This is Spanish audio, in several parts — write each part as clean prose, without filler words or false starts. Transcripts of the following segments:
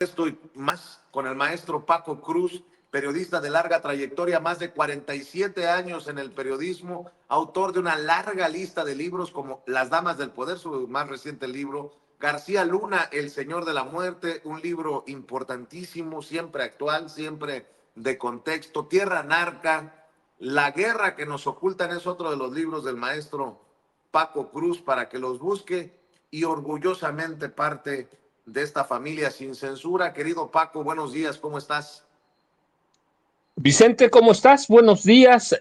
Estoy más con el maestro Paco Cruz, periodista de larga trayectoria, más de 47 años en el periodismo, autor de una larga lista de libros como Las Damas del Poder, su más reciente libro, García Luna, El Señor de la Muerte, un libro importantísimo, siempre actual, siempre de contexto, Tierra Narca, La Guerra que nos ocultan es otro de los libros del maestro Paco Cruz para que los busque y orgullosamente parte de esta familia sin censura. Querido Paco, buenos días, ¿cómo estás? Vicente, ¿cómo estás? Buenos días.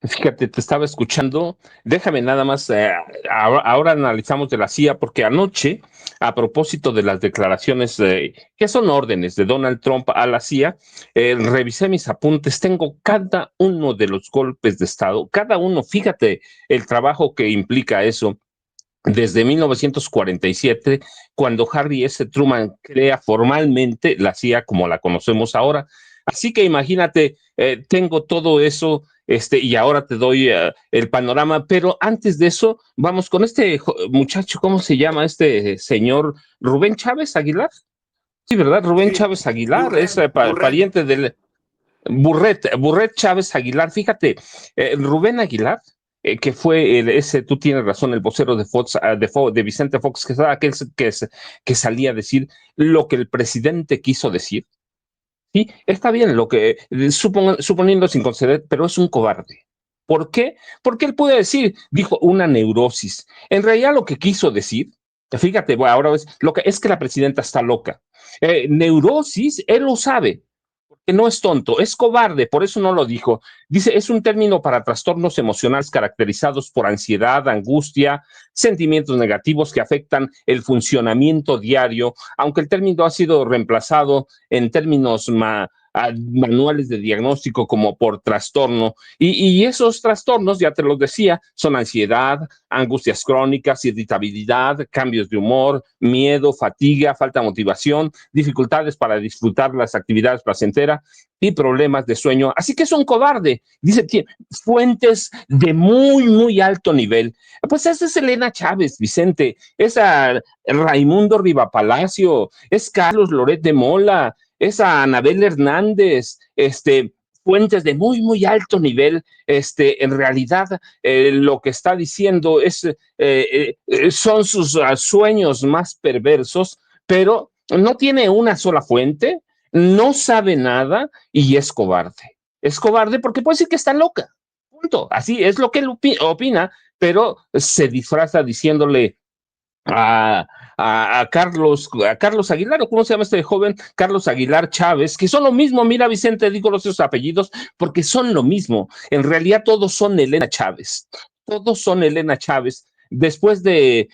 Fíjate, te estaba escuchando. Déjame nada más, ahora analizamos de la CIA, porque anoche, a propósito de las declaraciones que son órdenes de Donald Trump a la CIA, revisé mis apuntes. Tengo cada uno de los golpes de Estado, cada uno. Fíjate el trabajo que implica eso. Desde 1947, cuando Harry S. Truman crea formalmente la CIA como la conocemos ahora. Así que imagínate, tengo todo eso, y ahora te doy el panorama, pero antes de eso, vamos con este muchacho, ¿cómo se llama este señor? Rubén Chávez Aguilar. Sí, ¿verdad? Rubén Sí, Chávez Aguilar es Burret. pariente del Burret Chávez Aguilar. Fíjate, Rubén Aguilar, que fue ese, tú tienes razón, el vocero de Fox, de Vicente Fox, que era aquel que salía a decir lo que el presidente quiso decir. Sí, está bien, lo que suponiendo sin conceder, pero es un cobarde. ¿Por qué? Porque él puede decir, dijo una neurosis. En realidad lo que quiso decir, fíjate, bueno, ahora es que la presidenta está loca. Neurosis, él lo sabe, que no es tonto, es cobarde, por eso no lo dijo. Dice, es un término para trastornos emocionales caracterizados por ansiedad, angustia, sentimientos negativos que afectan el funcionamiento diario, aunque el término ha sido reemplazado en términos manuales de diagnóstico como por trastorno. Y esos trastornos, ya te los decía, son ansiedad, angustias crónicas, irritabilidad, cambios de humor, miedo, fatiga, falta de motivación, dificultades para disfrutar las actividades placenteras y problemas de sueño. Así que es un cobarde. Dice, tiene fuentes de muy, muy alto nivel. Pues esa es Elena Chávez, Vicente, es a Raimundo Rivapalacio, es Carlos Loret de Mola, es a Anabel Hernández, fuentes de muy, muy alto nivel. En realidad, lo que está diciendo son sus sueños más perversos, pero no tiene una sola fuente, no sabe nada y es cobarde. Es cobarde porque puede decir que está loca. Punto. Así es lo que él opina, pero se disfraza diciéndole a Carlos Aguilar, o cómo se llama este joven, Carlos Aguilar Chávez, que son lo mismo. Mira, Vicente, digo los esos apellidos porque son lo mismo. En realidad todos son Elena Chávez. Todos son Elena Chávez. Después de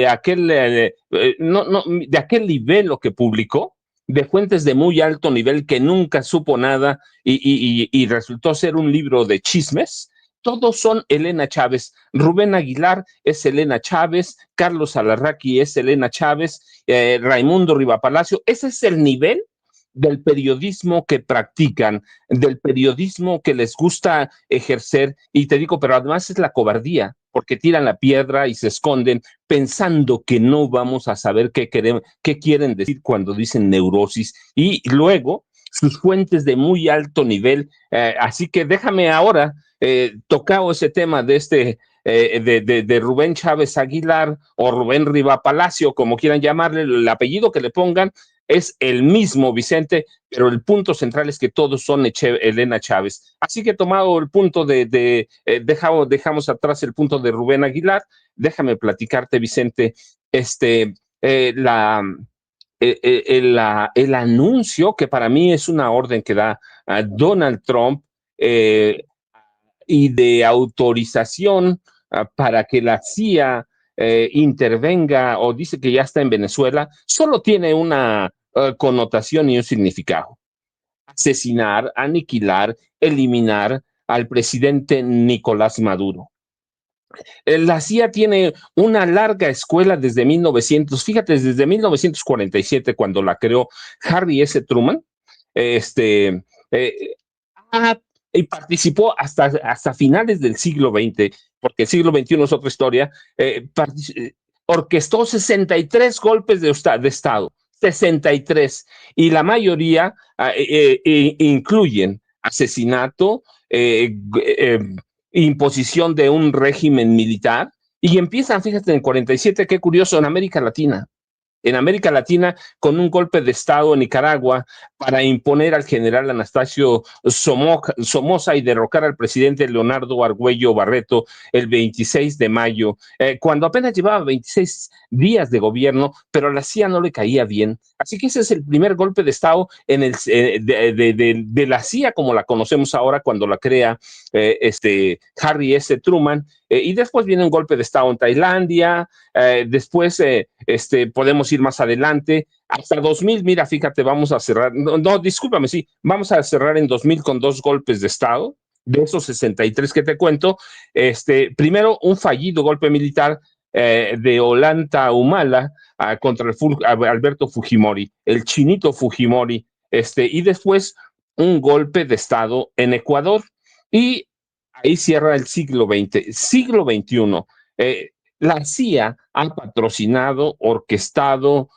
aquel, de aquel libelo que publicó, de fuentes de muy alto nivel que nunca supo nada y resultó ser un libro de chismes, todos son Elena Chávez. Rubén Aguilar es Elena Chávez, Carlos Alarraqui es Elena Chávez, Raimundo Rivapalacio. Ese es el nivel del periodismo que practican, del periodismo que les gusta ejercer. Y te digo, pero además es la cobardía, porque tiran la piedra y se esconden pensando que no vamos a saber qué quieren decir cuando dicen neurosis. Y luego sus fuentes de muy alto nivel. Así que déjame ahora tocado ese tema de de Rubén Chávez Aguilar o Rubén Riva Palacio, como quieran llamarle, el apellido que le pongan es el mismo, Vicente, pero el punto central es que todos son Elena Chávez. Así que tomado el punto dejamos atrás el punto de Rubén Aguilar, déjame platicarte, Vicente, este, la el anuncio, que para mí es una orden que da a Donald Trump, y de autorización para que la CIA intervenga, o dice que ya está en Venezuela, solo tiene una connotación y un significado: asesinar, aniquilar, eliminar al presidente Nicolás Maduro. La CIA tiene una larga escuela desde 1900, fíjate, desde 1947, cuando la creó Harry S. Truman, este, eh, ah, y participó hasta finales del siglo XX, porque el siglo XXI es otra historia. Orquestó 63 golpes de Estado, 63, y la mayoría incluyen asesinato, imposición de un régimen militar, y empiezan, fíjate, en 47, qué curioso, en América Latina, con un golpe de Estado en Nicaragua para imponer al general Anastasio Somoza y derrocar al presidente Leonardo Argüello Barreto el 26 de mayo, cuando apenas llevaba 26 días de gobierno, pero a la CIA no le caía bien. Así que ese es el primer golpe de Estado de la CIA como la conocemos ahora, cuando la crea Harry S. Truman, y después viene un golpe de Estado en Tailandia, después podemos ir más adelante, hasta 2000, mira, fíjate, vamos a cerrar, no, discúlpame, sí, vamos a cerrar en 2000 con 2 golpes de Estado, de esos 63 que te cuento. Primero, un fallido golpe militar de Ollanta Humala contra Alberto Fujimori, el chinito Fujimori, y después un golpe de Estado en Ecuador, y ahí cierra el siglo XX. Siglo XXI, la CIA ha patrocinado, orquestado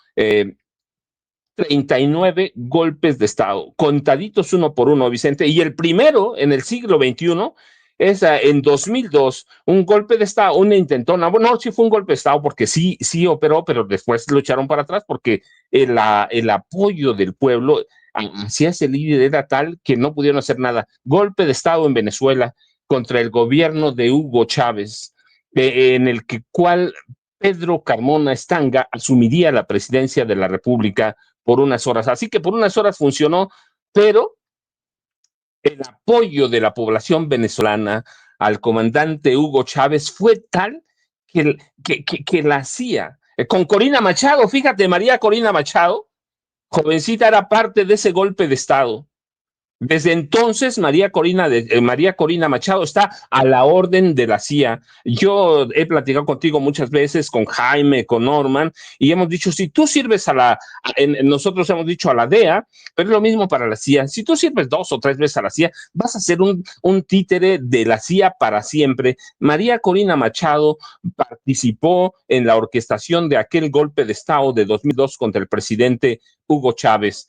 39 golpes de Estado, contaditos uno por uno, Vicente, y el primero en el siglo XXI es en 2002, un golpe de Estado, una intentona, bueno, no, sí fue un golpe de Estado porque sí operó, pero después lo echaron para atrás porque el apoyo del pueblo hacia ese líder era tal que no pudieron hacer nada. Golpe de Estado en Venezuela contra el gobierno de Hugo Chávez, en el cual Pedro Carmona Estanga asumiría la presidencia de la República por unas horas. Así que por unas horas funcionó, pero el apoyo de la población venezolana al comandante Hugo Chávez fue tal que la CIA, con Corina Machado, fíjate, María Corina Machado, jovencita, era parte de ese golpe de Estado. Desde entonces, María Corina Machado está a la orden de la CIA. Yo he platicado contigo muchas veces, con Jaime, con Norman, y hemos dicho, si tú sirves nosotros hemos dicho a la DEA, pero es lo mismo para la CIA. Si tú sirves 2 o 3 veces a la CIA, vas a ser un títere de la CIA para siempre. María Corina Machado participó en la orquestación de aquel golpe de Estado de 2002 contra el presidente Hugo Chávez.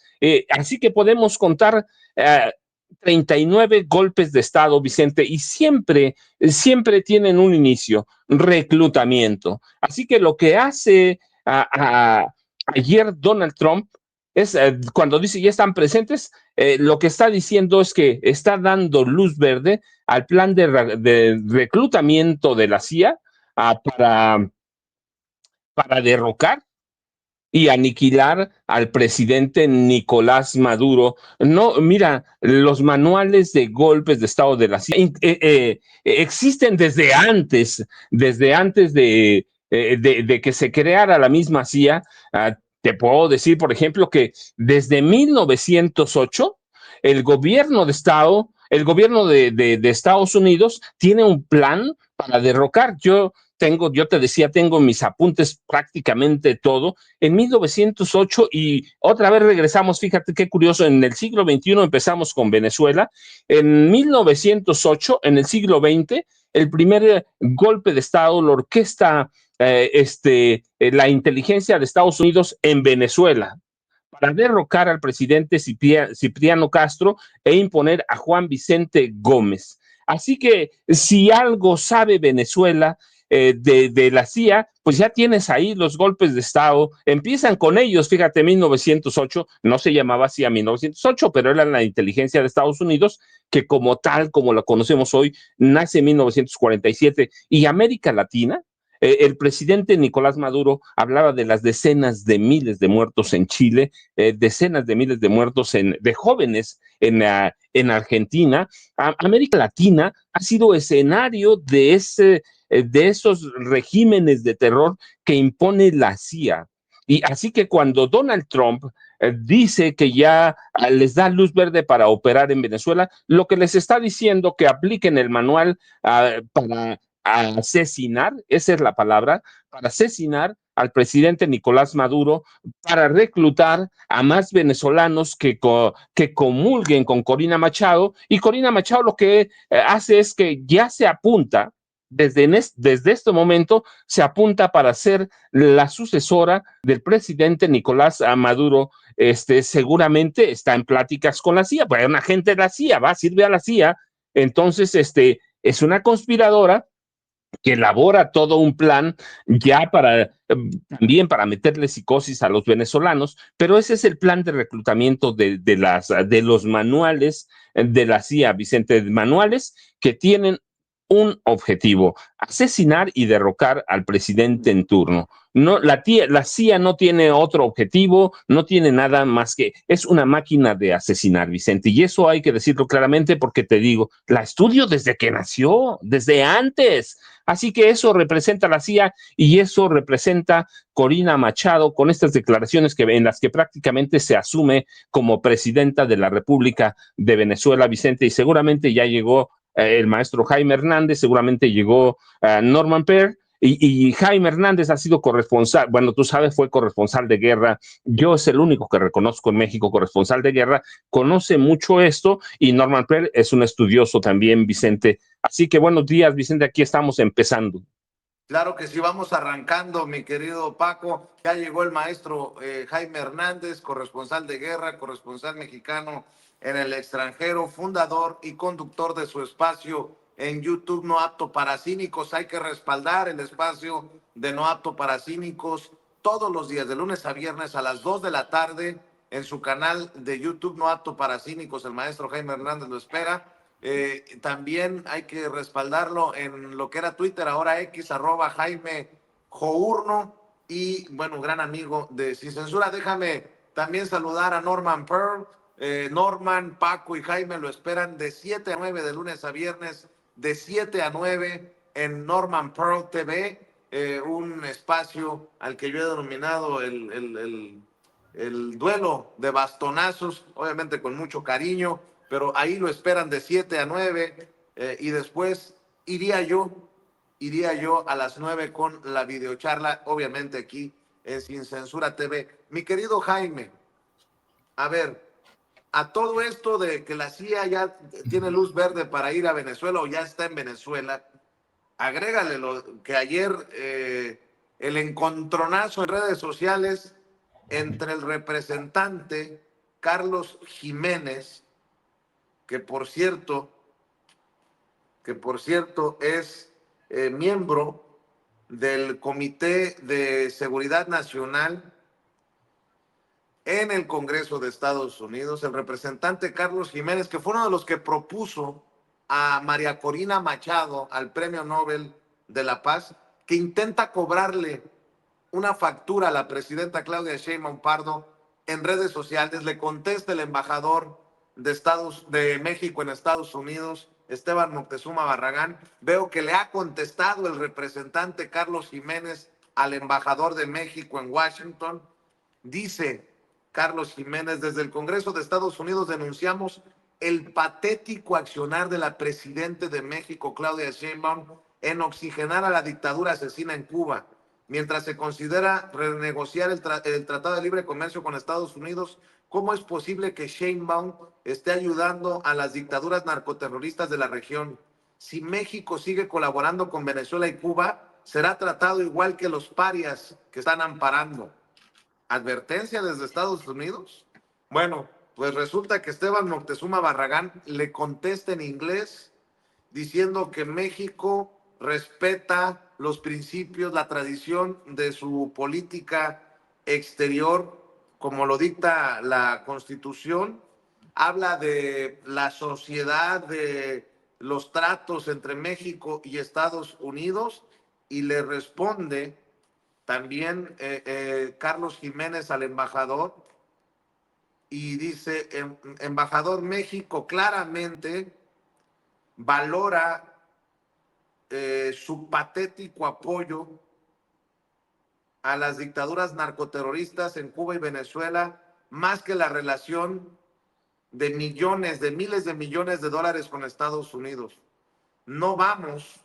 Así que podemos contar 39 golpes de Estado, Vicente, y siempre tienen un inicio, reclutamiento. Así que lo que hace ayer Donald Trump es, cuando dice ya están presentes, lo que está diciendo es que está dando luz verde al plan de reclutamiento de la CIA para derrocar y aniquilar al presidente Nicolás Maduro. No, mira, los manuales de golpes de Estado de la CIA existen desde antes de que se creara la misma CIA. Te puedo decir, por ejemplo, que desde 1908, el gobierno de Estados Unidos tiene un plan para derrocar. Yo te decía, tengo mis apuntes prácticamente todo. En 1908, y otra vez regresamos, fíjate qué curioso, en el siglo XXI empezamos con Venezuela. En 1908, en el siglo XX, el primer golpe de Estado lo orquesta la inteligencia de Estados Unidos en Venezuela para derrocar al presidente Cipriano Castro e imponer a Juan Vicente Gómez. Así que si algo sabe Venezuela de la CIA, pues ya tienes ahí los golpes de Estado. Empiezan con ellos, fíjate, 1908, no se llamaba CIA 1908, pero era la inteligencia de Estados Unidos, que como tal, como la conocemos hoy, nace en 1947. Y América Latina, el presidente Nicolás Maduro hablaba de las decenas de miles de muertos en Chile, decenas de miles de muertos de jóvenes en Argentina. América Latina ha sido escenario de esos regímenes de terror que impone la CIA. Y así que cuando Donald Trump dice que ya les da luz verde para operar en Venezuela, lo que les está diciendo que apliquen el manual para asesinar, esa es la palabra, para asesinar al presidente Nicolás Maduro, para reclutar a más venezolanos que comulguen con Corina Machado. Y Corina Machado lo que hace es que ya se apunta desde este momento se apunta para ser la sucesora del presidente Nicolás Maduro. Seguramente está en pláticas con la CIA, pues hay un agente de la CIA, sirve a la CIA, entonces es una conspiradora que elabora todo un plan ya también para meterle psicosis a los venezolanos, pero ese es el plan de reclutamiento de los manuales de la CIA, Vicente, manuales que tienen un objetivo: asesinar y derrocar al presidente en turno. No, la CIA no tiene otro objetivo, no tiene nada más que, es una máquina de asesinar, Vicente, y eso hay que decirlo claramente porque te digo, la estudio desde que nació, desde antes. Así que eso representa la CIA y eso representa Corina Machado con estas declaraciones en las que prácticamente se asume como presidenta de la República de Venezuela, Vicente, y seguramente ya llegó el maestro Jaime Hernández, seguramente llegó Norman Peer, y Jaime Hernández ha sido corresponsal, bueno, tú sabes, fue corresponsal de guerra. Yo es el único que reconozco en México corresponsal de guerra, conoce mucho esto, y Norman Peer es un estudioso también, Vicente. Así que buenos días, Vicente, aquí estamos empezando. Claro que sí, vamos arrancando, mi querido Paco. Ya llegó el maestro Jaime Hernández, corresponsal de guerra, corresponsal mexicano en el extranjero, fundador y conductor de su espacio en YouTube No Apto para Cínicos. Hay que respaldar el espacio de No Apto para Cínicos todos los días, de lunes a viernes a las 2 de la tarde, en su canal de YouTube No Apto para Cínicos. El maestro Jaime Hernández lo espera. También hay que respaldarlo en lo que era Twitter, ahora X, @Jaime Journo. Y bueno, gran amigo de Sin Censura. Déjame también saludar a Norman Pearl. Norman, Paco y Jaime lo esperan de 7 a 9 de lunes a viernes, de 7 a 9 en Norman Pearl TV, un espacio al que yo he denominado el duelo de bastonazos, obviamente con mucho cariño, pero ahí lo esperan de 7 a 9, y después iría yo a las 9 con la videocharla, obviamente aquí en Sin Censura TV. Mi querido Jaime, a ver, a todo esto de que la CIA ya tiene luz verde para ir a Venezuela o ya está en Venezuela, agrégale lo que ayer el encontronazo en redes sociales entre el representante Carlos Jiménez, que por cierto, es miembro del Comité de Seguridad Nacional en el Congreso de Estados Unidos, el representante Carlos Jiménez, que fue uno de los que propuso a María Corina Machado al Premio Nobel de la Paz, que intenta cobrarle una factura a la presidenta Claudia Sheinbaum Pardo en redes sociales. Le contesta el embajador de México en Estados Unidos, Esteban Moctezuma Barragán. Veo que le ha contestado el representante Carlos Jiménez al embajador de México en Washington. Dice Carlos Jiménez: desde el Congreso de Estados Unidos denunciamos el patético accionar de la presidenta de México, Claudia Sheinbaum, en oxigenar a la dictadura asesina en Cuba. Mientras se considera renegociar el Tratado de Libre Comercio con Estados Unidos, ¿cómo es posible que Sheinbaum esté ayudando a las dictaduras narcoterroristas de la región? Si México sigue colaborando con Venezuela y Cuba, será tratado igual que los parias que están amparando. ¿Advertencia desde Estados Unidos? Bueno, pues resulta que Esteban Moctezuma Barragán le contesta en inglés diciendo que México respeta los principios, la tradición de su política exterior, como lo dicta la Constitución. Habla de la sociedad, de los tratos entre México y Estados Unidos, y le responde también Carlos Jiménez al embajador y dice: embajador, México claramente valora su patético apoyo a las dictaduras narcoterroristas en Cuba y Venezuela, más que la relación de millones, de miles de millones de dólares con Estados Unidos. No vamos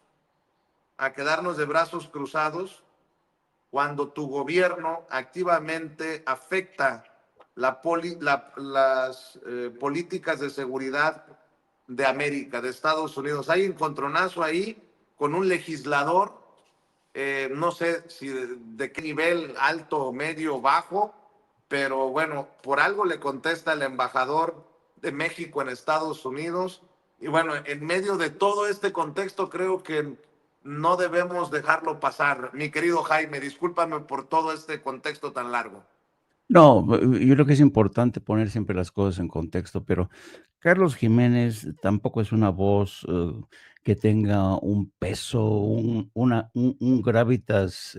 a quedarnos de brazos cruzados cuando tu gobierno activamente afecta las políticas de seguridad de América, de Estados Unidos. Hay encontronazo ahí con un legislador, no sé si de qué nivel, alto, medio, bajo, pero bueno, por algo le contesta el embajador de México en Estados Unidos. Y bueno, en medio de todo este contexto, creo que no debemos dejarlo pasar. Mi querido Jaime, discúlpame por todo este contexto tan largo. No, yo creo que es importante poner siempre las cosas en contexto, pero Carlos Jiménez tampoco es una voz, que tenga un peso, un gravitas,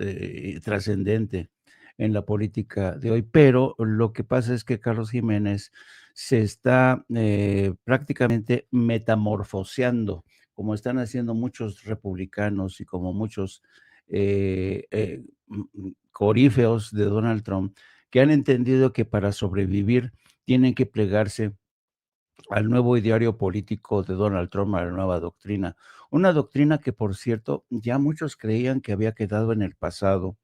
trascendente en la política de hoy, pero lo que pasa es que Carlos Jiménez se está, prácticamente metamorfoseando, como están haciendo muchos republicanos y como muchos, corífeos de Donald Trump, que han entendido que para sobrevivir tienen que plegarse al nuevo ideario político de Donald Trump, a la nueva doctrina. Una doctrina que, por cierto, ya muchos creían que había quedado en el pasado.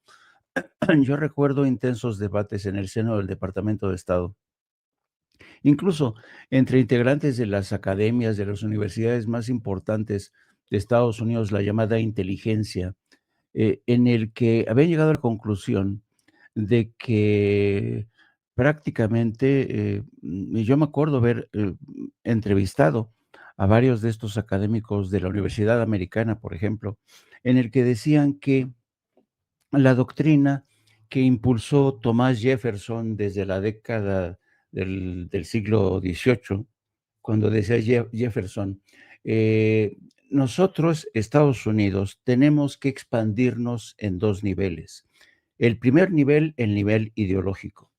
Yo recuerdo intensos debates en el seno del Departamento de Estado, incluso entre integrantes de las academias de las universidades más importantes de Estados Unidos, la llamada inteligencia, en el que habían llegado a la conclusión de que prácticamente, yo me acuerdo haber entrevistado a varios de estos académicos de la Universidad Americana, por ejemplo, en el que decían que la doctrina que impulsó Thomas Jefferson desde la década del siglo XVIII, cuando decía Jefferson, nosotros, Estados Unidos, tenemos que expandirnos en dos niveles. El primer nivel, el nivel ideológico.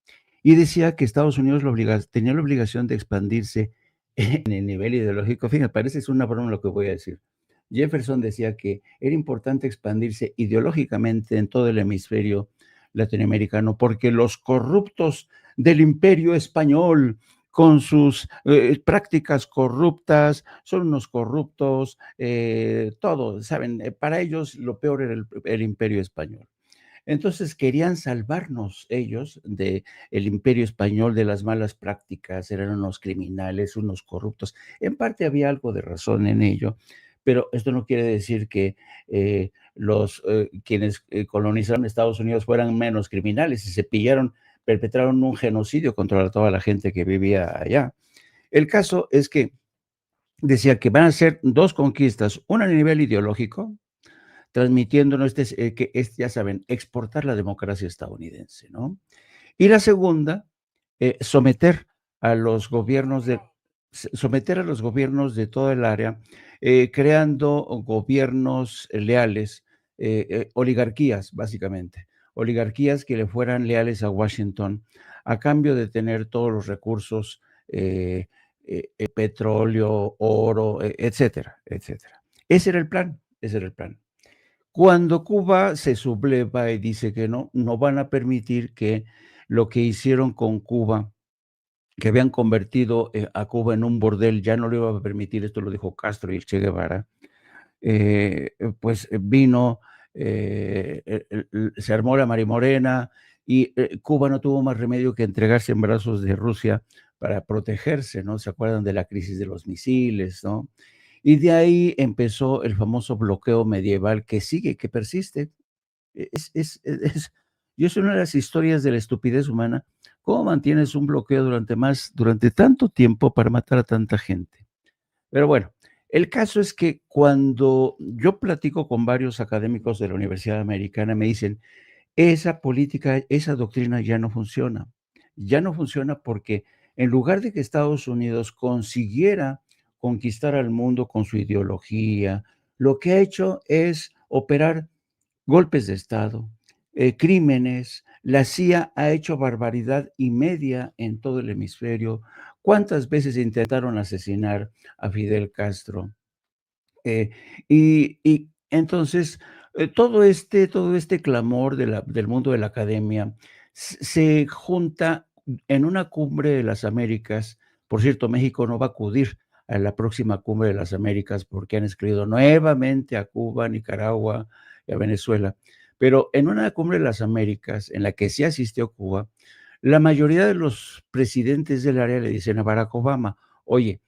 Y decía que Estados Unidos tenía la obligación de expandirse en el nivel ideológico. Fíjate, parece es una broma lo que voy a decir. Jefferson decía que era importante expandirse ideológicamente en todo el hemisferio latinoamericano, porque los corruptos del imperio español, con sus prácticas corruptas, son unos corruptos, todo, ¿saben? Para ellos lo peor era el imperio español. Entonces querían salvarnos ellos de el imperio español, de las malas prácticas, eran unos criminales, unos corruptos. En parte había algo de razón en ello, pero esto no quiere decir que los quienes colonizaron Estados Unidos fueran menos criminales y perpetraron un genocidio contra toda la gente que vivía allá. El caso es que decía que van a ser dos conquistas, una a nivel ideológico, transmitiéndonos ya saben, exportar la democracia estadounidense, ¿no? Y la segunda, someter a los gobiernos de toda el área, creando gobiernos leales, oligarquías, básicamente, oligarquías que le fueran leales a Washington a cambio de tener todos los recursos, petróleo, oro, etcétera, etcétera. Ese era el plan, ese era el plan. Cuando Cuba se subleva y dice que no van a permitir que lo que hicieron con Cuba, que habían convertido a Cuba en un bordel, ya no lo iba a permitir, esto lo dijo Castro y el Che Guevara, pues vino, se armó la marimorena y Cuba no tuvo más remedio que entregarse en brazos de Rusia para protegerse, ¿no? ¿Se acuerdan de la crisis de los misiles, no? Y de ahí empezó el famoso bloqueo medieval que sigue, que persiste. Yo es una de las historias de la estupidez humana. ¿Cómo mantienes un bloqueo durante tanto tiempo para matar a tanta gente? Pero bueno, el caso es que cuando yo platico con varios académicos de la Universidad Americana, me dicen, esa política, esa doctrina ya no funciona. Ya no funciona porque en lugar de que Estados Unidos consiguiera conquistar al mundo con su ideología, lo que ha hecho es operar golpes de Estado, crímenes. La CIA ha hecho barbaridad y media en todo el hemisferio. ¿Cuántas veces intentaron asesinar a Fidel Castro? Eh, y entonces, todo este clamor del mundo de la academia se junta en una cumbre de las Américas. Por cierto, México no va a acudir a la próxima cumbre de las Américas porque han escrito nuevamente a Cuba, a Nicaragua y a Venezuela. Pero en una cumbre de las Américas, en la que sí asistió Cuba, la mayoría de los presidentes del área le dicen a Barack Obama, oye,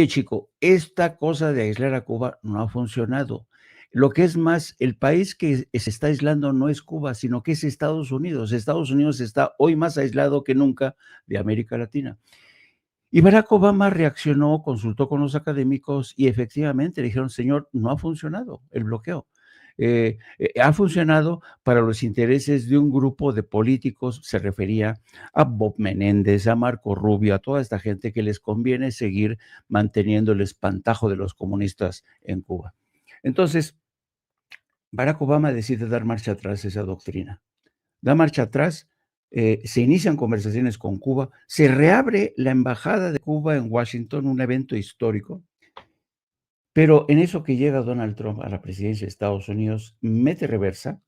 chico, esta cosa de aislar a Cuba no ha funcionado. lo que es más, el país que se está aislando no es Cuba, sino que es Estados Unidos. Estados Unidos está hoy más aislado que nunca de América Latina. Y Barack Obama reaccionó, consultó con los académicos y efectivamente le dijeron, señor, no ha funcionado el bloqueo. Ha funcionado para los intereses de un grupo de políticos, se refería a Bob Menéndez, a Marco Rubio, a toda esta gente que les conviene seguir manteniendo el espantajo de los comunistas en Cuba. Entonces, Barack Obama decide dar marcha atrás a esa doctrina. Da marcha atrás, se inician conversaciones con Cuba, se reabre la embajada de Cuba en Washington, un evento histórico, pero en eso que llega Donald Trump a la presidencia de Estados Unidos, mete reversa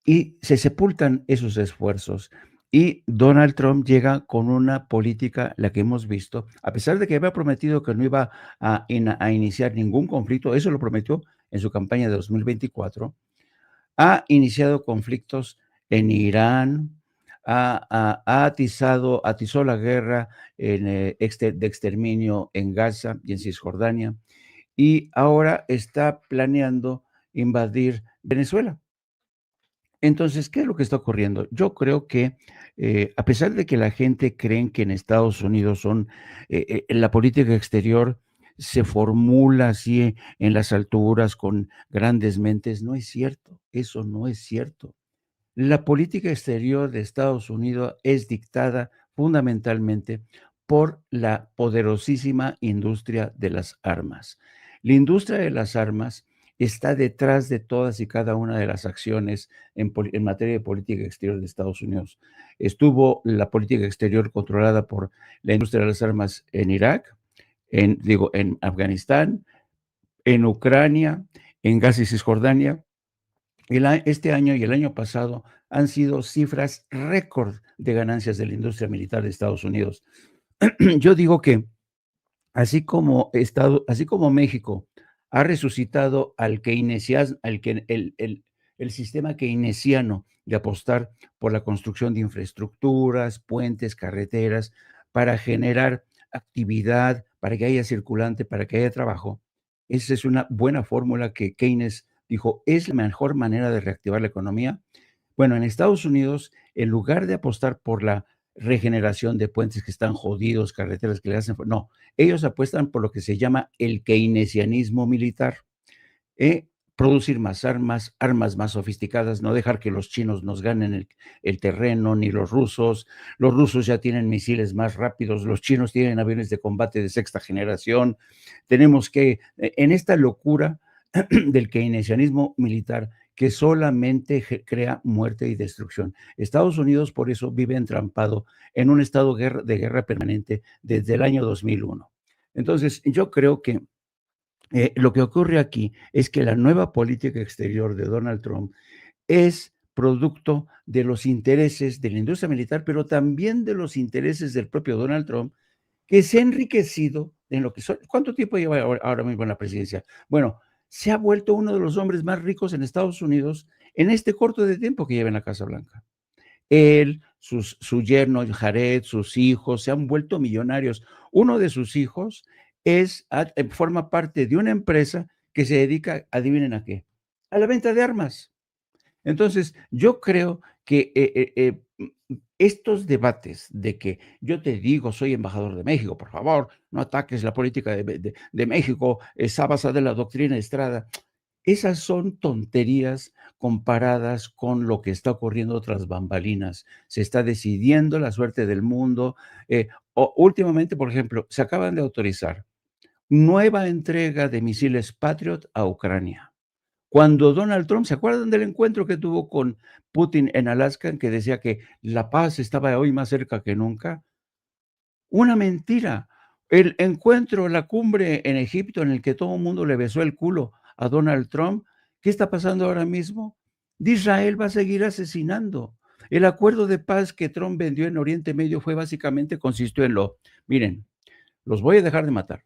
y se sepultan esos esfuerzos. Y Donald Trump llega con una política, la que hemos visto, a pesar de que había prometido que no iba a iniciar ningún conflicto, eso lo prometió en su campaña de 2024, ha iniciado conflictos en Irán, atizó la guerra de exterminio en Gaza y en Cisjordania, y ahora está planeando invadir Venezuela. Entonces, ¿qué es lo que está ocurriendo? Yo creo que, a pesar de que la gente cree que en Estados Unidos la política exterior se formula así en las alturas con grandes mentes, no es cierto, eso no es cierto. La política exterior de Estados Unidos es dictada fundamentalmente por la poderosísima industria de las armas. La industria de las armas está detrás de todas y cada una de las acciones en materia de política exterior de Estados Unidos. Estuvo la política exterior controlada por la industria de las armas en Irak, en Afganistán, en Ucrania, en Gaza y Cisjordania. Este año y el año pasado han sido cifras récord de ganancias de la industria militar de Estados Unidos. Yo digo que así como México ha resucitado el sistema keynesiano de apostar por la construcción de infraestructuras, puentes, carreteras, para generar actividad, para que haya circulante, para que haya trabajo. Esa es una buena fórmula que Keynes dijo, es la mejor manera de reactivar la economía. Bueno, en Estados Unidos, en lugar de apostar por la regeneración de puentes que están jodidos, carreteras que le hacen, no, ellos apuestan por lo que se llama el keynesianismo militar. Producir más armas, armas más sofisticadas, no dejar que los chinos nos ganen el terreno, ni los rusos. Los rusos ya tienen misiles más rápidos, los chinos tienen aviones de combate de sexta generación. Tenemos que, en esta locura del keynesianismo militar, que solamente crea muerte y destrucción. Estados Unidos por eso vive entrampado en un estado de guerra permanente desde el año 2001. Entonces, yo creo que lo que ocurre aquí es que la nueva política exterior de Donald Trump es producto de los intereses de la industria militar, pero también de los intereses del propio Donald Trump, que se ha enriquecido en lo que son. ¿Cuánto tiempo lleva ahora mismo en la presidencia? Bueno, se ha vuelto uno de los hombres más ricos en Estados Unidos en este corto de tiempo que lleva en la Casa Blanca. Él, su yerno Jared, sus hijos se han vuelto millonarios. Uno de sus hijos forma parte de una empresa que se dedica, adivinen a qué, a la venta de armas. Entonces, yo creo que estos debates de que yo te digo, soy embajador de México, por favor, no ataques la política de México, está basada en la doctrina Estrada. Esas son tonterías comparadas con lo que está ocurriendo tras bambalinas. Se está decidiendo la suerte del mundo. Últimamente, por ejemplo, se acaban de autorizar nueva entrega de misiles Patriot a Ucrania. Cuando Donald Trump, ¿se acuerdan del encuentro que tuvo con Putin en Alaska, en que decía que la paz estaba hoy más cerca que nunca? Una mentira. El encuentro, la cumbre en Egipto, en el que todo el mundo le besó el culo a Donald Trump, ¿qué está pasando ahora mismo? Israel va a seguir asesinando. El acuerdo de paz que Trump vendió en Oriente Medio consistió en miren, los voy a dejar de matar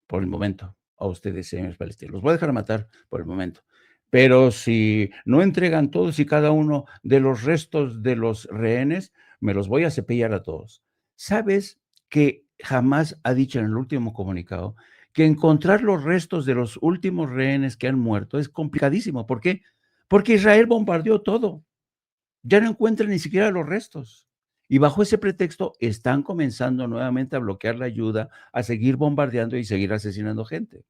por el momento a ustedes, señores palestinos. Los voy a dejar matar por el momento. Pero si no entregan todos y cada uno de los restos de los rehenes, me los voy a cepillar a todos. ¿Sabes que jamás ha dicho en el último comunicado que encontrar los restos de los últimos rehenes que han muerto es complicadísimo. ¿Por qué? Porque Israel bombardeó todo. Ya no encuentran ni siquiera los restos. Y bajo ese pretexto están comenzando nuevamente a bloquear la ayuda, a seguir bombardeando y seguir asesinando gente.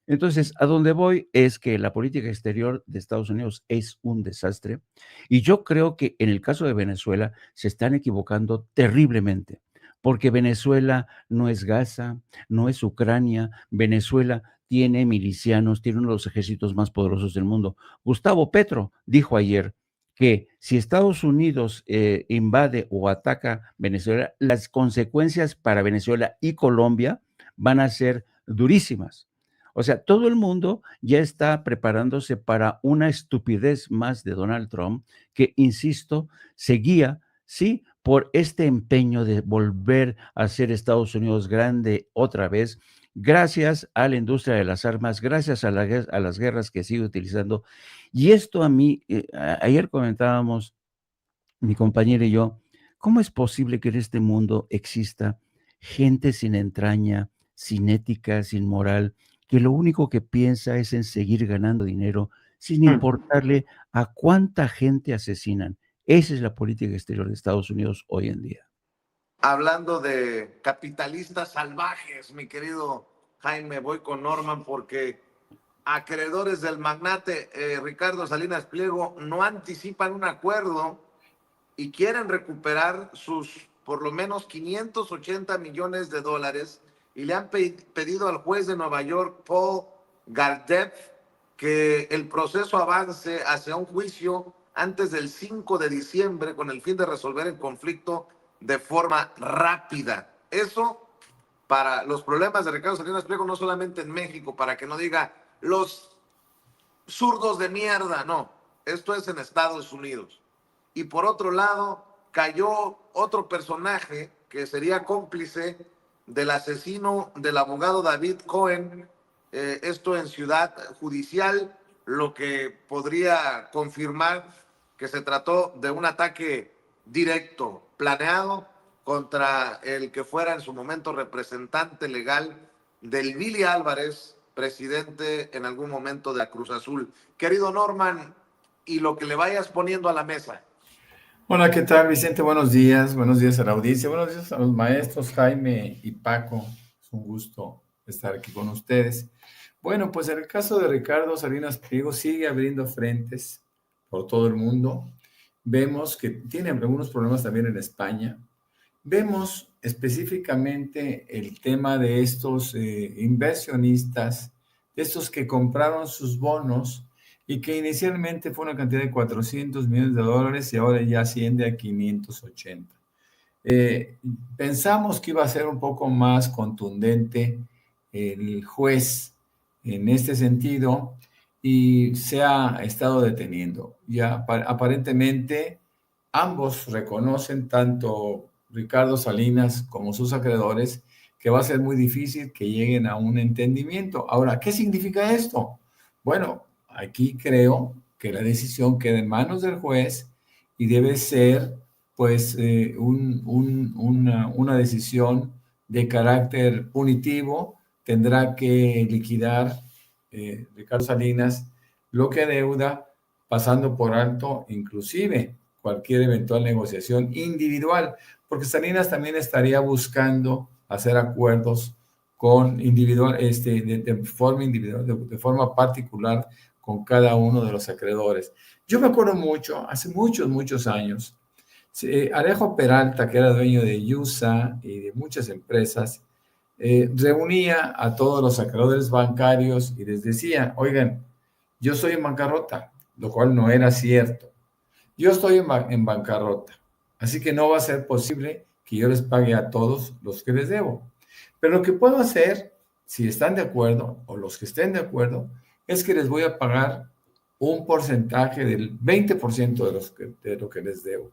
Entonces, a donde voy es que la política exterior de Estados Unidos es un desastre y yo creo que en el caso de Venezuela se están equivocando terriblemente, porque Venezuela no es Gaza, no es Ucrania, Venezuela tiene milicianos, tiene uno de los ejércitos más poderosos del mundo. Gustavo Petro dijo ayer que si Estados Unidos invade o ataca Venezuela, las consecuencias para Venezuela y Colombia van a ser durísimas. O sea, todo el mundo ya está preparándose para una estupidez más de Donald Trump, que, insisto, seguía, sí, por este empeño de volver a ser Estados Unidos grande otra vez, gracias a la industria de las armas, gracias a las guerras que sigue utilizando. Y esto a mí, ayer comentábamos, mi compañero y yo, ¿cómo es posible que en este mundo exista gente sin entraña, sin ética, sin moral, que lo único que piensa es en seguir ganando dinero sin importarle a cuánta gente asesinan? Esa es la política exterior de Estados Unidos hoy en día. Hablando de capitalistas salvajes, mi querido Jaime, voy con Norman porque acreedores del magnate Ricardo Salinas Pliego no anticipan un acuerdo y quieren recuperar sus por lo menos 580 millones de dólares y le han pedido al juez de Nueva York, Paul Gardep, que el proceso avance hacia un juicio antes del 5 de diciembre con el fin de resolver el conflicto de forma rápida. Eso para los problemas de Ricardo Salinas Pliego, no solamente en México, para que no diga los zurdos de mierda, no. Esto es en Estados Unidos. Y por otro lado, cayó otro personaje que sería cómplice del asesino del abogado David Cohen, esto en Ciudad Judicial, lo que podría confirmar que se trató de un ataque directo, planeado, contra el que fuera en su momento representante legal del Billy Álvarez, presidente en algún momento de la Cruz Azul. Querido Norman, y lo que le vayas poniendo a la mesa. Hola, ¿qué tal, Vicente? Buenos días a la audiencia, buenos días a los maestros Jaime y Paco. Es un gusto estar aquí con ustedes. Bueno, pues en el caso de Ricardo Salinas Pliego sigue abriendo frentes por todo el mundo. Vemos que tiene algunos problemas también en España. Vemos específicamente el tema de estos inversionistas, de estos que compraron sus bonos y que inicialmente fue una cantidad de 400 millones de dólares y ahora ya asciende a 580. Pensamos que iba a ser un poco más contundente el juez en este sentido y se ha estado deteniendo. Ya aparentemente ambos reconocen, tanto Ricardo Salinas como sus acreedores, que va a ser muy difícil que lleguen a un entendimiento. Ahora, ¿qué significa esto? Bueno, aquí creo que la decisión queda en manos del juez y debe ser, pues, una decisión de carácter punitivo. Tendrá que liquidar Ricardo Salinas lo que adeuda, pasando por alto inclusive cualquier eventual negociación individual, porque Salinas también estaría buscando hacer acuerdos con de forma individual, de forma particular con cada uno de los acreedores. Yo me acuerdo mucho, hace muchos años, Alejo Peralta, que era dueño de USA y de muchas empresas, reunía a todos los acreedores bancarios y les decía, oigan, yo soy en bancarrota, lo cual no era cierto. Yo estoy en bancarrota, así que no va a ser posible que yo les pague a todos los que les debo. Pero lo que puedo hacer, si están de acuerdo, o los que estén de acuerdo, es que les voy a pagar un porcentaje del 20% de lo que les debo.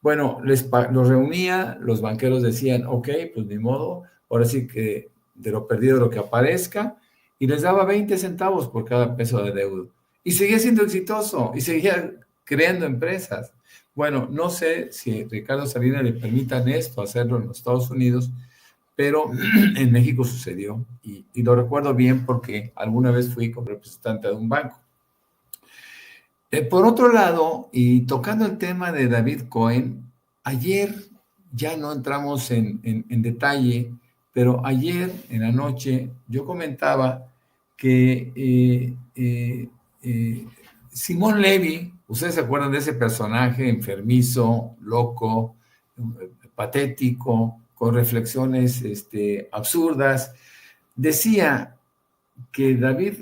Bueno, los reunía, los banqueros decían, ok, pues ni modo, ahora sí que de lo perdido lo que aparezca, y les daba 20 centavos por cada peso de deuda. Y seguía siendo exitoso, y seguía creando empresas. Bueno, no sé si Ricardo Salinas le permitan esto, hacerlo en los Estados Unidos, pero en México sucedió y lo recuerdo bien porque alguna vez fui como representante de un banco. Por otro lado, y tocando el tema de David Cohen, ayer ya no entramos en detalle, pero ayer en la noche yo comentaba que Simón Levy, ustedes se acuerdan de ese personaje enfermizo, loco, patético, con reflexiones absurdas, decía que David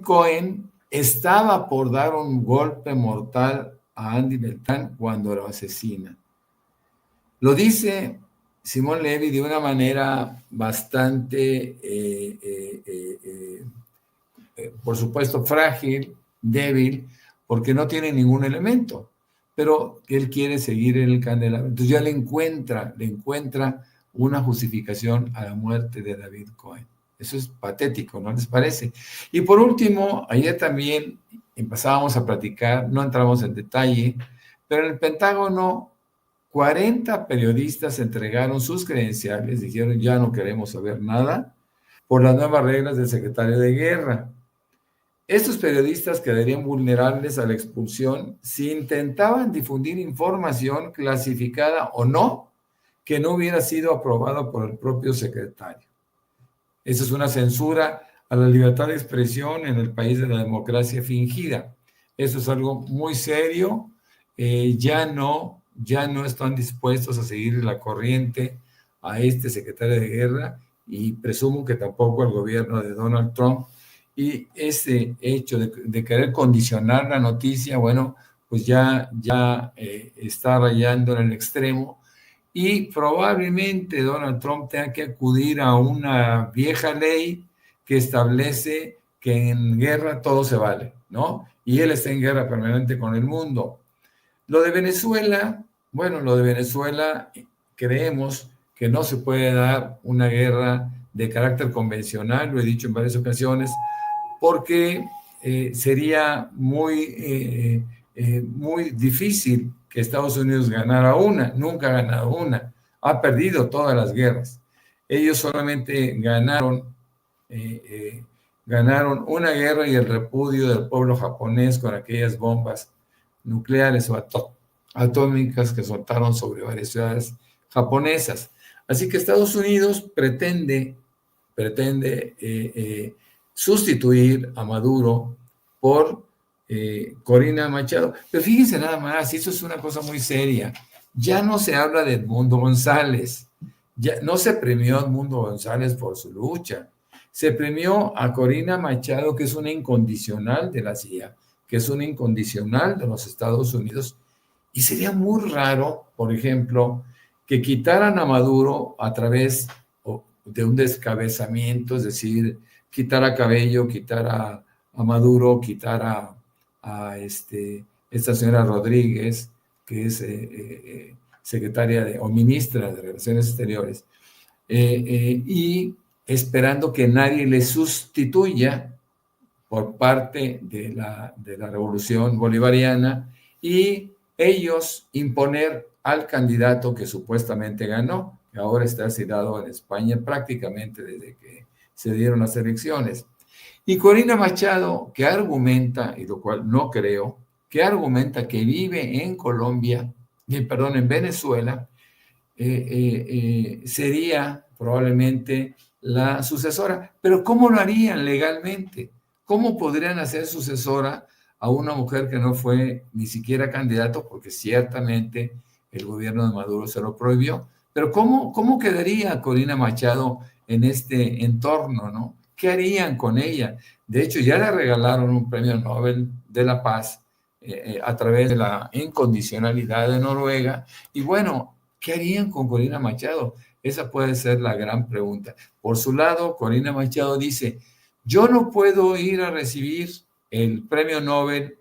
Cohen estaba por dar un golpe mortal a Andy Beltrán cuando lo asesina. Lo dice Simón Levy de una manera bastante, por supuesto, frágil, débil, porque no tiene ningún elemento, pero él quiere seguir en el candelabro. Entonces ya le encuentra una justificación a la muerte de David Cohen. Eso es patético, ¿no les parece? Y por último, ayer también empezábamos a platicar, no entramos en detalle, pero en el Pentágono 40 periodistas entregaron sus credenciales, dijeron ya no queremos saber nada, por las nuevas reglas del secretario de Guerra. Estos periodistas quedarían vulnerables a la expulsión si intentaban difundir información clasificada o no, que no hubiera sido aprobada por el propio secretario. Esa es una censura a la libertad de expresión en el país de la democracia fingida. Eso es algo muy serio. Ya no están dispuestos a seguir la corriente a este secretario de Guerra y presumo que tampoco al gobierno de Donald Trump. Y ese hecho de querer condicionar la noticia, bueno, pues ya está rayando en el extremo. Y probablemente Donald Trump tenga que acudir a una vieja ley que establece que en guerra todo se vale, ¿no? Y él está en guerra permanente con el mundo. Lo de Venezuela, bueno, creemos que no se puede dar una guerra de carácter convencional, lo he dicho en varias ocasiones, porque sería muy difícil que Estados Unidos ganara una, nunca ha ganado una, ha perdido todas las guerras. Ellos solamente ganaron una guerra y el repudio del pueblo japonés con aquellas bombas nucleares o atómicas que soltaron sobre varias ciudades japonesas. Así que Estados Unidos pretende sustituir a Maduro por Corina Machado. Pero fíjense nada más, y eso es una cosa muy seria. Ya no se habla de Edmundo González. Ya no se premió a Edmundo González por su lucha. Se premió a Corina Machado, que es una incondicional de la CIA, que es una incondicional de los Estados Unidos. Y sería muy raro, por ejemplo, que quitaran a Maduro a través de un descabezamiento, es decir, quitar a Cabello, quitar a Maduro, quitar a esta señora Rodríguez, que es secretaria o ministra de Relaciones Exteriores, y esperando que nadie le sustituya por parte de la revolución bolivariana y ellos imponer al candidato que supuestamente ganó, que ahora está asilado en España prácticamente desde que se dieron las elecciones. Y Corina Machado, que argumenta, y lo cual no creo, que argumenta que vive en en Venezuela, sería probablemente la sucesora. Pero ¿cómo lo harían legalmente? ¿Cómo podrían hacer sucesora a una mujer que no fue ni siquiera candidato? Porque ciertamente el gobierno de Maduro se lo prohibió. Pero ¿cómo quedaría Corina Machado en este entorno, no? ¿Qué harían con ella? De hecho, ya le regalaron un premio Nobel de la Paz a través de la incondicionalidad de Noruega. Y bueno, ¿qué harían con Corina Machado? Esa puede ser la gran pregunta. Por su lado, Corina Machado dice, yo no puedo ir a recibir el premio Nobel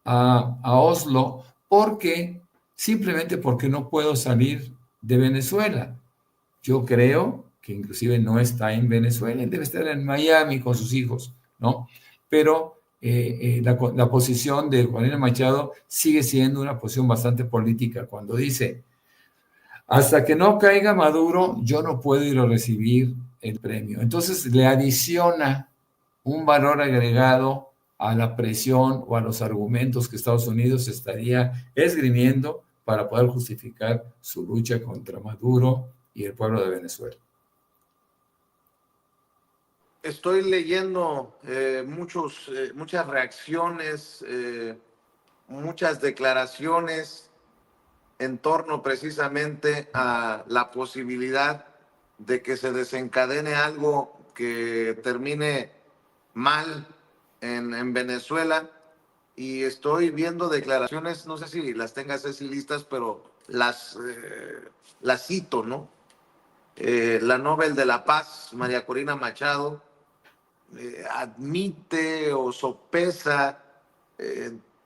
a Oslo simplemente porque no puedo salir de Venezuela. Yo creo que inclusive no está en Venezuela, debe estar en Miami con sus hijos, ¿no? Pero la posición de Corina Machado sigue siendo una posición bastante política cuando dice, Hasta que no caiga Maduro, yo no puedo ir a recibir el premio. Entonces le adiciona un valor agregado a la presión o a los argumentos que Estados Unidos estaría esgrimiendo para poder justificar su lucha contra Maduro y el pueblo de Venezuela. Estoy leyendo muchas reacciones, muchas declaraciones en torno precisamente a la posibilidad de que se desencadene algo que termine mal en Venezuela. Y estoy viendo declaraciones, no sé si las tengas así listas, pero las cito, ¿no? La Nobel de la Paz, María Corina Machado, admite o sopesa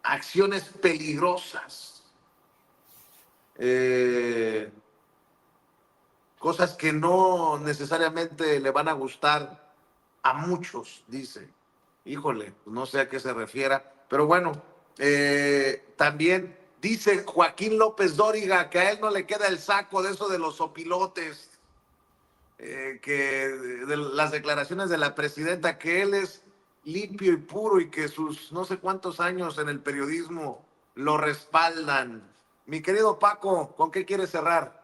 acciones peligrosas, cosas que no necesariamente le van a gustar a muchos, dice. Híjole, no sé a qué se refiera, pero bueno, también dice Joaquín López Dóriga que a él no le queda el saco de eso de los opilotes, que de las declaraciones de la presidenta, que él es limpio y puro y que sus no sé cuántos años en el periodismo lo respaldan. Mi querido Paco, ¿con qué quieres cerrar?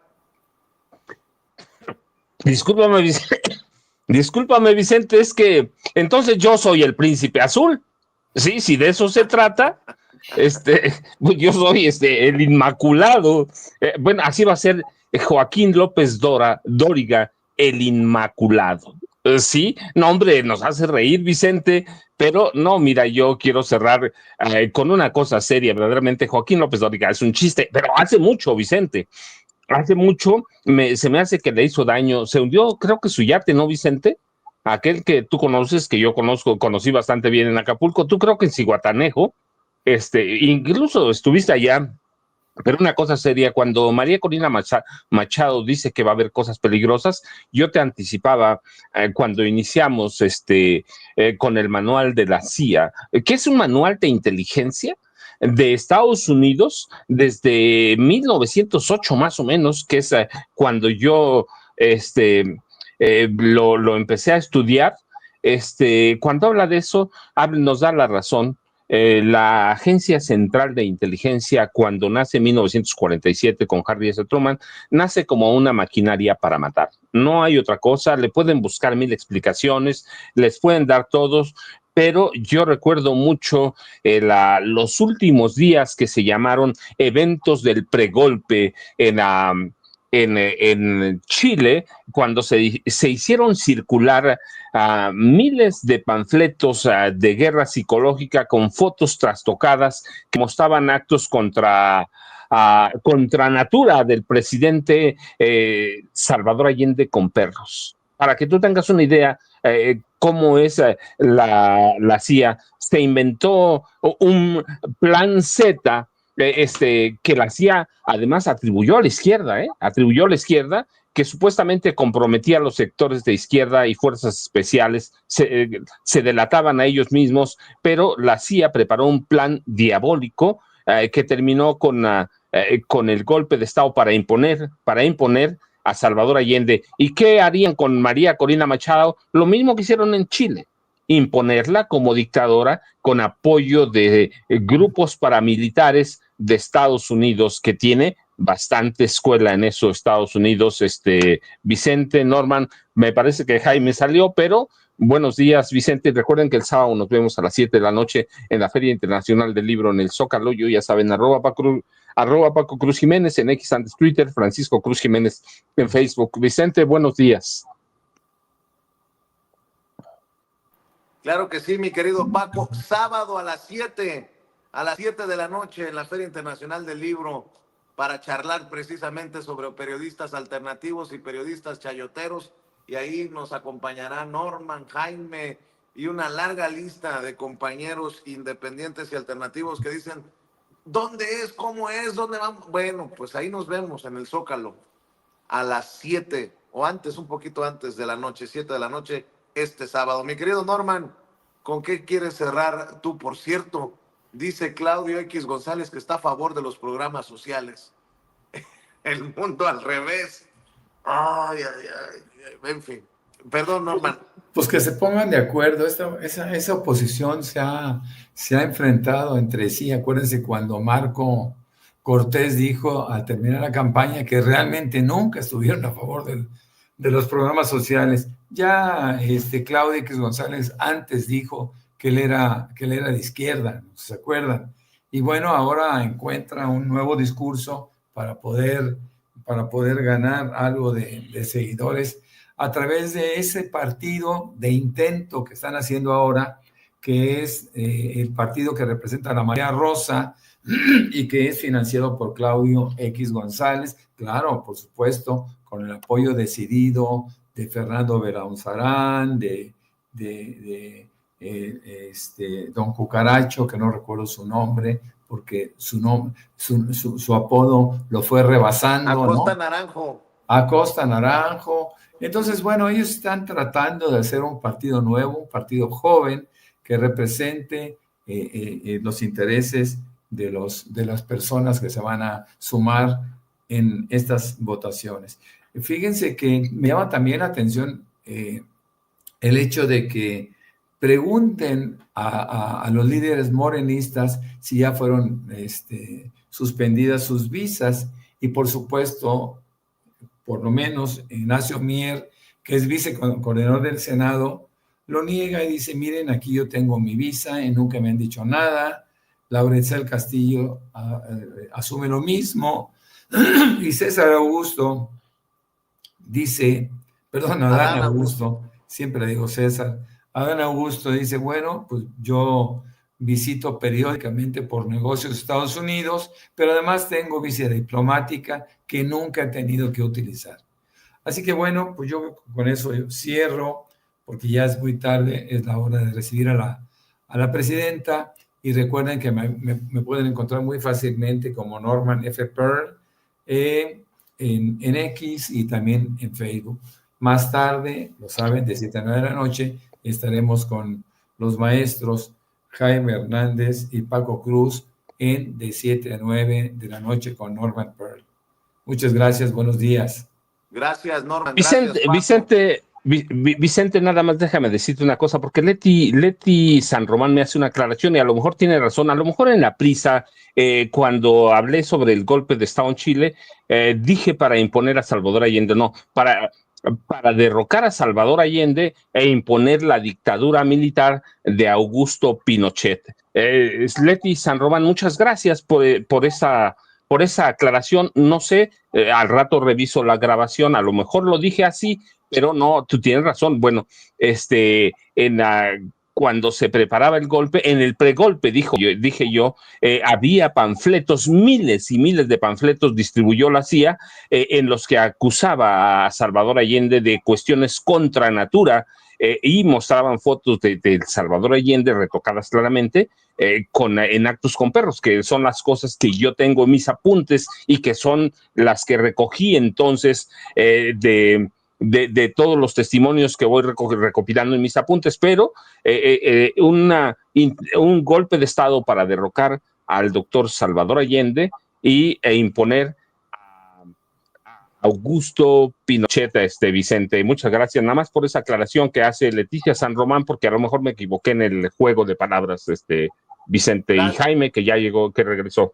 Discúlpame, Vicente. Discúlpame, Vicente, es que entonces yo soy el príncipe azul. Sí, si de eso se trata, yo soy el Inmaculado. Bueno, así va a ser Joaquín López Dóriga, el Inmaculado. Sí, no, hombre, nos hace reír, Vicente, pero no, mira, yo quiero cerrar con una cosa seria, verdaderamente. Joaquín López Dóriga es un chiste, pero hace mucho, Vicente. Hace mucho se me hace que le hizo daño. Se hundió, creo que su yate, ¿no, Vicente? Aquel que tú conoces, que yo conocí bastante bien en Acapulco. Tú creo que en Zihuatanejo, incluso estuviste allá. Pero una cosa seria, cuando María Corina Machado dice que va a haber cosas peligrosas, yo te anticipaba cuando iniciamos con el manual de la CIA, que es un manual de inteligencia de Estados Unidos desde 1908 más o menos, que es cuando yo lo empecé a estudiar. Cuando habla de eso, nos da la razón. La Agencia Central de Inteligencia, cuando nace en 1947 con Harry S. Truman, nace como una maquinaria para matar. No hay otra cosa, le pueden buscar mil explicaciones, les pueden dar todos, pero yo recuerdo mucho los últimos días que se llamaron eventos del pregolpe en Chile, cuando se hicieron circular miles de panfletos de guerra psicológica con fotos trastocadas que mostraban actos contra natura del presidente Salvador Allende con perros. Para que tú tengas una idea cómo es la CIA, se inventó un plan Z que la CIA además atribuyó a la izquierda, que supuestamente comprometía a los sectores de izquierda y fuerzas especiales, se delataban a ellos mismos, pero la CIA preparó un plan diabólico que terminó con el golpe de Estado para imponer a Salvador Allende. ¿Y qué harían con María Corina Machado? Lo mismo que hicieron en Chile, imponerla como dictadora con apoyo de grupos paramilitares de Estados Unidos, que tiene bastante escuela en eso, Estados Unidos. Vicente, Norman, me parece que Jaime salió, pero buenos días, Vicente. Recuerden que el sábado nos vemos a las 7 de la noche en la Feria Internacional del Libro en el Zócalo. Yo ya saben, arroba Paco Cruz Jiménez en X, antes Twitter, Francisco Cruz Jiménez en Facebook. Vicente, buenos días. Claro que sí, mi querido Paco. Sábado a las 7 de la noche en la Feria Internacional del Libro, para charlar precisamente sobre periodistas alternativos y periodistas chayoteros. Y ahí nos acompañará Norman, Jaime y una larga lista de compañeros independientes y alternativos que dicen, ¿dónde es? ¿Cómo es? ¿Dónde vamos? Bueno, pues ahí nos vemos en el Zócalo a las 7 o antes, un poquito antes de la noche, 7 de la noche, este sábado. Mi querido Norman, ¿con qué quieres cerrar tú? Por cierto, dice Claudio X González que está a favor de los programas sociales. el mundo al revés. Ay, ay, ay, en fin. Perdón, Norman. Pues que se pongan de acuerdo. Esa oposición se ha enfrentado entre sí. Acuérdense cuando Marco Cortés dijo al terminar la campaña que realmente nunca estuvieron a favor de los programas sociales. Ya Claudio X González antes dijo que él era de izquierda, ¿se acuerdan? Y bueno, ahora encuentra un nuevo discurso para poder ganar algo de seguidores a través de ese partido de intento que están haciendo ahora, que es el partido que representa a la María Rosa y que es financiado por Claudio X González, claro, por supuesto, con el apoyo decidido de Fernando Belaunzarán, de don Cucaracho, que no recuerdo su nombre, porque su apodo lo fue rebasando. Acosta, ¿no? Naranjo. Acosta Naranjo. Entonces, bueno, ellos están tratando de hacer un partido nuevo, un partido joven, que represente los intereses de las personas que se van a sumar en estas votaciones. Fíjense que me llama también la atención el hecho de que pregunten a los líderes morenistas si ya fueron suspendidas sus visas, y por supuesto, por lo menos Ignacio Mier, que es vicecoordinador del Senado, lo niega y dice, miren, aquí yo tengo mi visa y nunca me han dicho nada. Laura Itzel Castillo asume lo mismo, y César Augusto dice, perdón, Adán Augusto, siempre le digo César, Adán Augusto dice, bueno, pues yo visito periódicamente por negocios de Estados Unidos, pero además tengo visa diplomática que nunca he tenido que utilizar. Así que bueno, pues yo con eso cierro, porque ya es muy tarde, es la hora de recibir a la presidenta, y recuerden que me pueden encontrar muy fácilmente como Norman F. Pearl en X y también en Facebook. Más tarde, lo saben, de 7 a 9 de la noche, estaremos con los maestros Jaime Hernández y Paco Cruz de 7 a 9 de la noche con Norman Pearl. Muchas gracias, buenos días. Gracias, Norman. Vicente, gracias, Vicente, nada más déjame decirte una cosa, porque Leti San Román me hace una aclaración y a lo mejor tiene razón, a lo mejor en la prisa, cuando hablé sobre el golpe de Estado en Chile, dije para imponer a Salvador Allende, no, para derrocar a Salvador Allende e imponer la dictadura militar de Augusto Pinochet. Leti San Román, muchas gracias por esa aclaración. No sé, al rato reviso la grabación, a lo mejor lo dije así, pero no, tú tienes razón. Bueno, cuando se preparaba el golpe, en el pregolpe, dije yo, había panfletos, miles y miles de panfletos distribuyó la CIA, en los que acusaba a Salvador Allende de cuestiones contra natura, y mostraban fotos de Salvador Allende retocadas claramente, en actos con perros, que son las cosas que yo tengo en mis apuntes y que son las que recogí entonces de todos los testimonios que voy recopilando en mis apuntes, pero un golpe de Estado para derrocar al doctor Salvador Allende e imponer a Augusto Pinochet, Vicente. Muchas gracias, nada más por esa aclaración que hace Leticia San Román, porque a lo mejor me equivoqué en el juego de palabras, Vicente. Gracias. Y Jaime, que ya llegó, que regresó.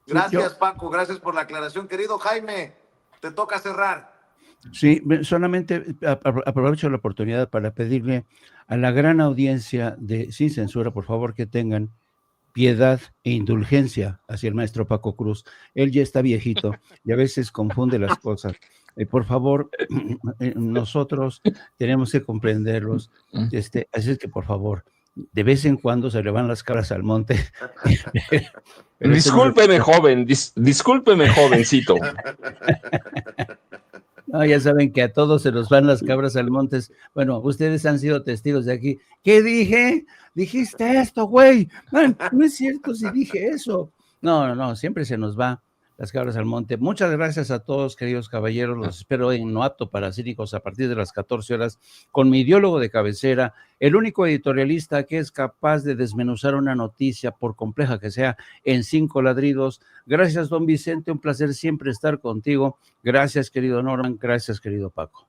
Gracias, Paco, gracias por la aclaración. Querido Jaime, te toca cerrar. Sí, solamente aprovecho la oportunidad para pedirle a la gran audiencia de Sin Censura, por favor, que tengan piedad e indulgencia hacia el maestro Paco Cruz. Él ya está viejito y a veces confunde las cosas. Por favor, nosotros tenemos que comprenderlos. Así es que, por favor, de vez en cuando se le van las cabras al monte. Discúlpeme, joven, discúlpeme, jovencito. No, ya saben que a todos se nos van las cabras al monte. Bueno, ustedes han sido testigos de aquí. ¿Qué dije? Dijiste esto, güey. No es cierto si dije eso. No, siempre se nos va las cabras al monte. Muchas gracias a todos, queridos caballeros. Los espero en No Apto para Cínicos a partir de las 14 horas con mi ideólogo de cabecera, el único editorialista que es capaz de desmenuzar una noticia, por compleja que sea, en 5 ladridos. Gracias, don Vicente. Un placer siempre estar contigo. Gracias, querido Norman. Gracias, querido Paco.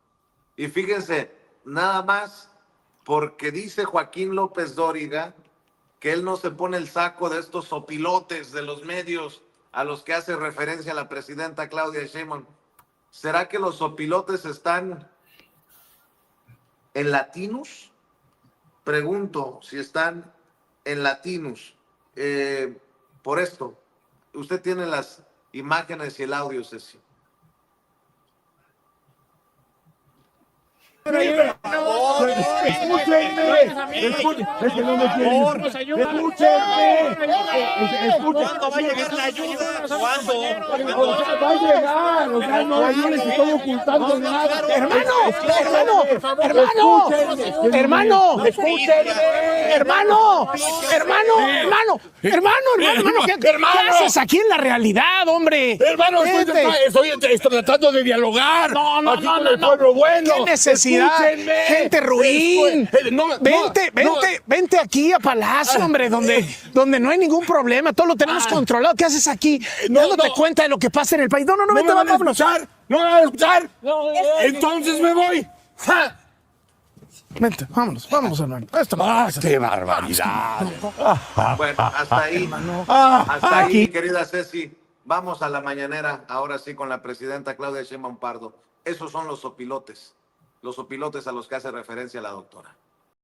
Y fíjense, nada más porque dice Joaquín López Dóriga que él no se pone el saco de estos sopilotes de los medios a los que hace referencia la presidenta Claudia Sheinbaum. ¿Será que los sopilotes están en Latinus? Pregunto si están en Latinus. Por esto, usted tiene las imágenes y el audio, Ceci. ¿Cuándo va a llegar la ayuda? ¿Cuándo? Va a llegar, o sea, no les estoy ocultando nada. Hermano, ¿qué haces aquí en la realidad, hombre? Hermano, estoy tratando de dialogar. No, pueblo bueno. ¿Qué necesidad? Gente ruin. Vente aquí a Palacio, hombre, donde no hay ningún problema, todo lo tenemos controlado. ¿Qué haces aquí? Dándote cuenta de lo que pasa en el país. No, vente, vámonos. ¿No me van a escuchar? Entonces me voy. Vente, vámonos, hermano. ¡Qué barbaridad! Bueno, hasta ahí. Hasta ahí, querida Ceci. Vamos a la mañanera, ahora sí, con la presidenta Claudia Sheinbaum Pardo. Esos son los sopilotes a los que hace referencia la doctora.